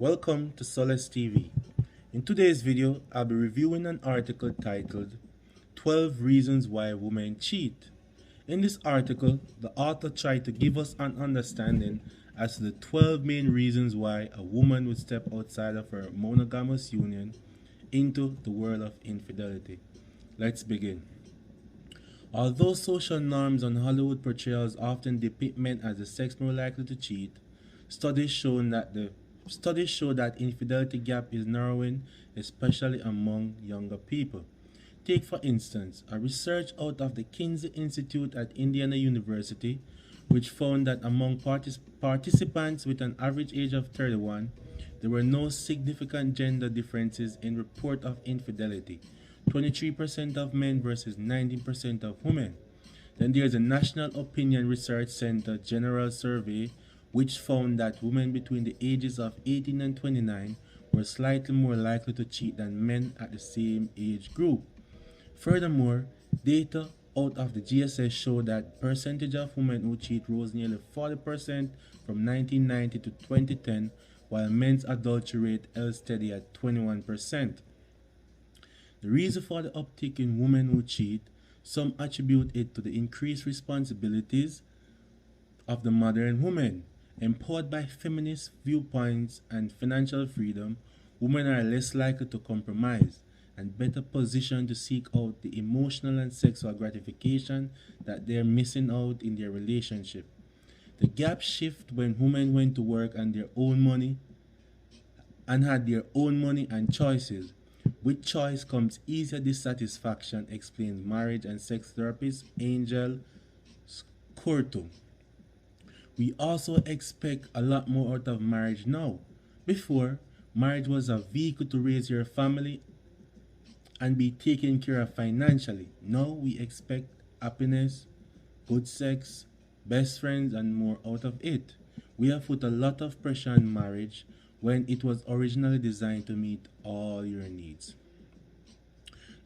Welcome to Solace TV. In today's video, I'll be reviewing an article titled 12 Reasons Why Women Cheat. In this article, the author tried to give us an understanding as to the 12 main reasons why a woman would step outside of her monogamous union into the world of infidelity. Let's begin. Although social norms and Hollywood portrayals often depict men as the sex more likely to cheat, studies show that infidelity gap is narrowing, especially among younger people. Take for instance a research out of the Kinsey Institute at Indiana University, which found that among participants with an average age of 31, there were no significant gender differences in report of infidelity, 23% of men versus 19% of women. Then there's a National Opinion Research Center general survey which found that women between the ages of 18 and 29 were slightly more likely to cheat than men at the same age group. Furthermore, data out of the GSS showed that percentage of women who cheat rose nearly 40% from 1990 to 2010, while men's adultery rate held steady at 21%. The reason for the uptick in women who cheat, some attribute it to the increased responsibilities of the modern woman. Empowered by feminist viewpoints and financial freedom, women are less likely to compromise and better positioned to seek out the emotional and sexual gratification that they are missing out in their relationship. The gap shift when women went to work and their own money and had their own money and choices. With choice comes easier dissatisfaction, explains marriage and sex therapist Angel Scorto. We also expect a lot more out of marriage now. Before, marriage was a vehicle to raise your family and be taken care of financially. Now we expect happiness, good sex, best friends, and more out of it. We have put a lot of pressure on marriage when it was originally designed to meet all your needs.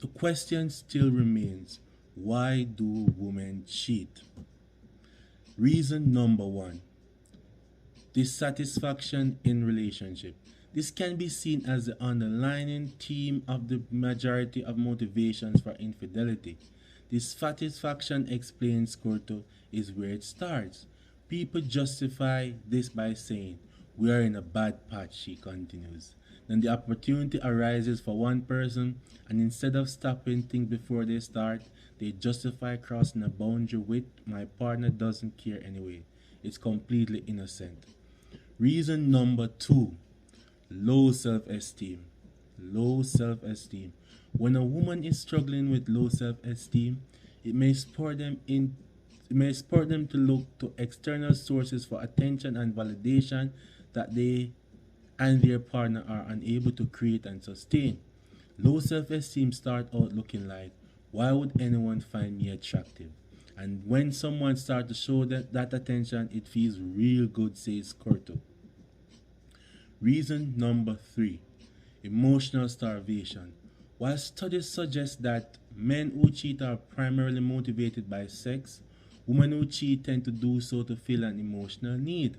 The question still remains, why do women cheat? Reason number one, dissatisfaction in relationship. This can be seen as the underlying theme of the majority of motivations for infidelity. Dissatisfaction, explains Corto, is where it starts. People justify this by saying, "We are in a bad patch," she continues. Then the opportunity arises for one person, and instead of stopping things before they start, they justify crossing a boundary with, "My partner doesn't care anyway. It's completely innocent." Reason number two, low self-esteem. Low self-esteem. When a woman is struggling with low self-esteem, it may spur them to look to external sources for attention and validation that they and their partner are unable to create and sustain. Low self-esteem start out looking like, "Why would anyone find me attractive?" And when someone starts to show that attention, it feels real good, says Corto. Reason number three, emotional starvation. While studies suggest that men who cheat are primarily motivated by sex, women who cheat tend to do so to fill an emotional need.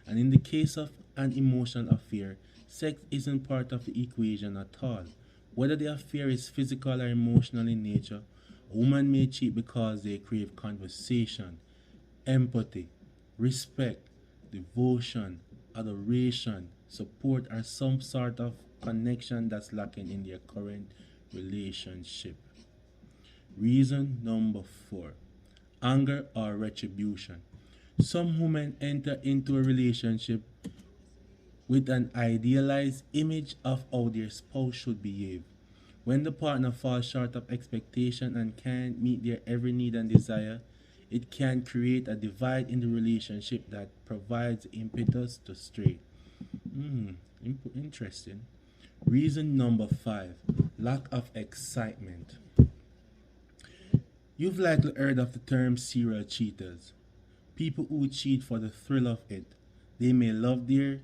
And in the case of an emotional affair, sex isn't part of the equation at all. Whether the affair is physical or emotional in nature, a woman may cheat because they crave conversation, empathy, respect, devotion, adoration, support, or some sort of connection that's lacking in their current relationship. Reason number four, anger or retribution. Some women enter into a relationship with an idealized image of how their spouse should behave. When the partner falls short of expectation and can't meet their every need and desire, it can create a divide in the relationship that provides impetus to stray. Interesting. Reason number five, lack of excitement. You've likely heard of the term serial cheaters. People who cheat for the thrill of it. They may love their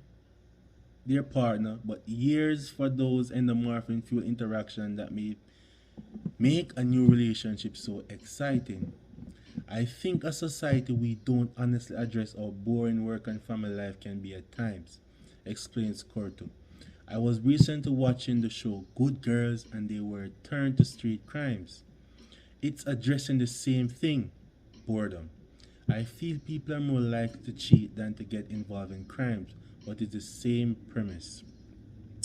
partner, but years for those endomorphin fuel interaction that may make a new relationship so exciting. I think as a society we don't honestly address how boring work and family life can be at times, explains Corto. I was recently watching the show Good Girls and they were turned to street crimes. It's addressing the same thing, boredom. I feel people are more likely to cheat than to get involved in crimes, but it's the same premise.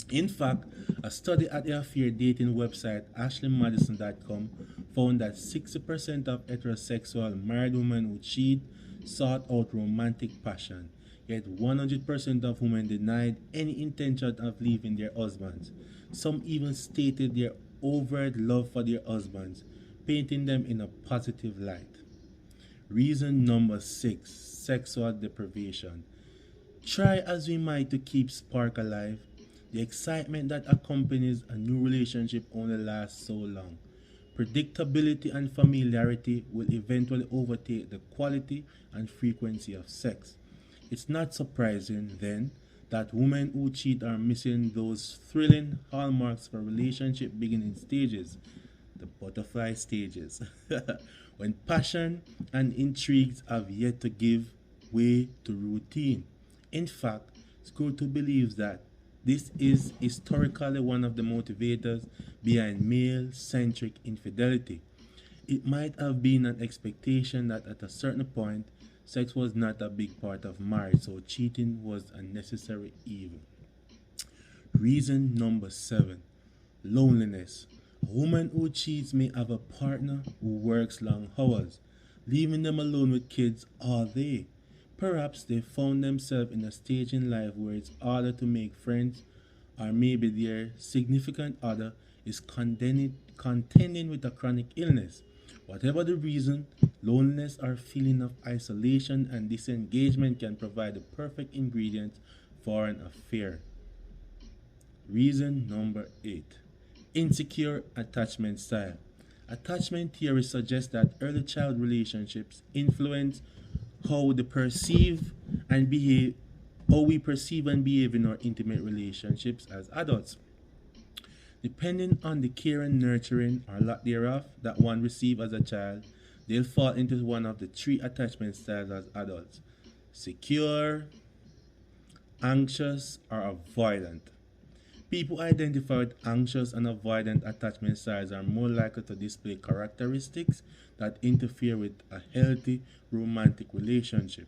In fact, a study at the affair dating website ashleymadison.com found that 60% of heterosexual married women who cheat sought out romantic passion, yet 100% of women denied any intention of leaving their husbands. Some even stated their overt love for their husbands, painting them in a positive light. Reason number six, sexual deprivation. Try as we might to keep spark alive, the excitement that accompanies a new relationship only lasts so long. Predictability and familiarity will eventually overtake the quality and frequency of sex. It's not surprising, then, that women who cheat are missing those thrilling hallmarks for relationship beginning stages, the butterfly stages, when passion and intrigues have yet to give way to routine. In fact, Scruto believes that this is historically one of the motivators behind male centric infidelity. It might have been an expectation that at a certain point, sex was not a big part of marriage, so cheating was a necessary evil. Reason number seven, loneliness. A woman who cheats may have a partner who works long hours, leaving them alone with kids all day. Perhaps they found themselves in a stage in life where it's harder to make friends, or maybe their significant other is contending with a chronic illness. Whatever the reason, loneliness or feeling of isolation and disengagement can provide the perfect ingredient for an affair. Reason number eight, insecure attachment style. Attachment theory suggests that early child relationships influence how they perceive and behave how we perceive and behave in our intimate relationships as adults. Depending on the care and nurturing or lack thereof that one receives as a child, they'll fall into one of the three attachment styles as adults: secure, anxious, or avoidant. People identified with anxious and avoidant attachment styles are more likely to display characteristics that interfere with a healthy romantic relationship.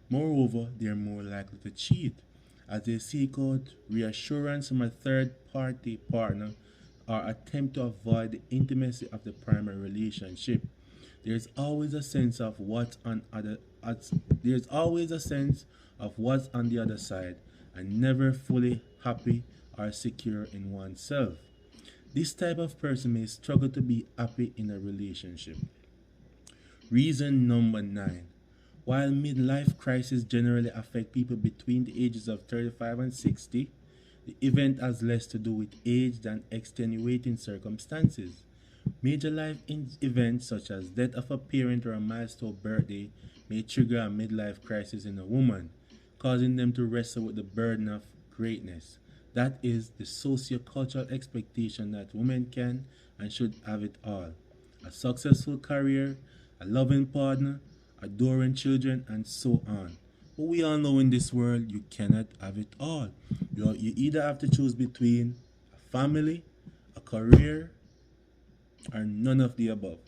Moreover, they are more likely to cheat, as they seek out reassurance from a third party partner or attempt to avoid the intimacy of the primary relationship. There's always a sense of what's on other there's always a sense of what's on the other side and never fully happy or secure in oneself. This type of person may struggle to be happy in a relationship. Reason number nine. While midlife crises generally affect people between the ages of 35 and 60, the event has less to do with age than extenuating circumstances. Major life events such as death of a parent or a milestone birthday may trigger a midlife crisis in a woman, causing them to wrestle with the burden of greatness. That is the sociocultural expectation that women can and should have it all: a successful career, a loving partner, adoring children, and so on. But we all know in this world you cannot have it all. You either have to choose between a family, a career, or none of the above.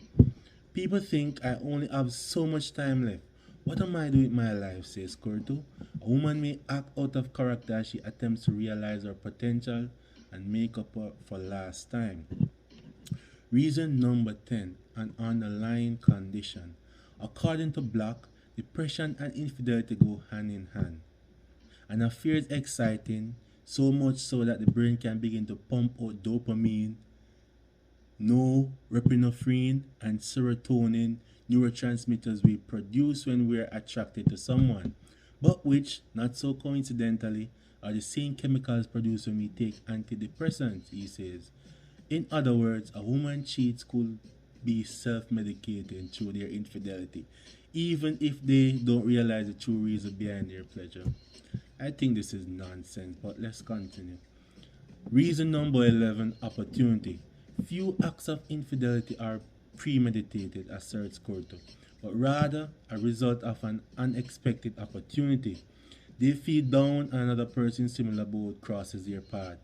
People think I only have so much time left. What am I doing with my life, says Kurtu. A woman may act out of character as she attempts to realize her potential and make up for last time. Reason number 10, an underlying condition. According to Block, depression and infidelity go hand in hand. An affair is exciting, so much so that the brain can begin to pump out dopamine, norepinephrine, and serotonin, neurotransmitters we produce when we are attracted to someone, but which, not so coincidentally, are the same chemicals produced when we take antidepressants, he says. In other words, a woman cheats could be self-medicating through their infidelity, even if they don't realize the true reason behind their pleasure. I think this is nonsense, but let's continue. Reason number 11, opportunity. Few acts of infidelity are premeditated, asserts Corto, but rather a result of an unexpected opportunity. They feel down and another person similar boat crosses their path.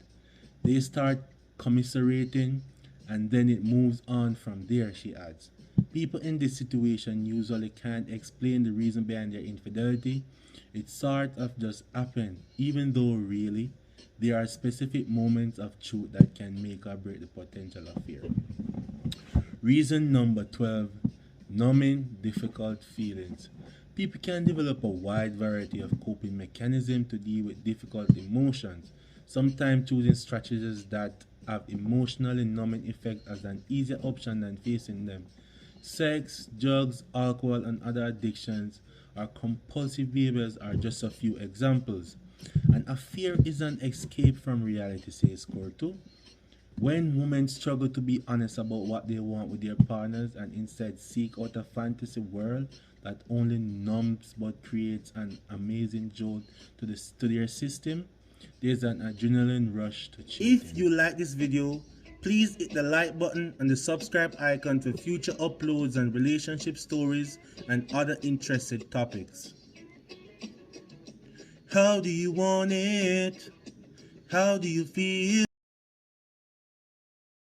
They start commiserating and then it moves on from there, she adds. People in this situation usually can't explain the reason behind their infidelity. It sort of just happens, even though really there are specific moments of truth that can make or break the potential affair. Reason number 12, numbing difficult feelings. People can develop a wide variety of coping mechanisms to deal with difficult emotions, sometimes choosing strategies that have emotionally numbing effect as an easier option than facing them. Sex, drugs, alcohol, and other addictions or compulsive behaviors are just a few examples. An affair is an escape from reality, says Score 2. When women struggle to be honest about what they want with their partners and instead seek out a fantasy world that only numbs but creates an amazing jolt to their system, there's an adrenaline rush to cheating. If you like this video, please hit the like button and the subscribe icon for future uploads and relationship stories and other interested topics. How do you want it? How do you feel?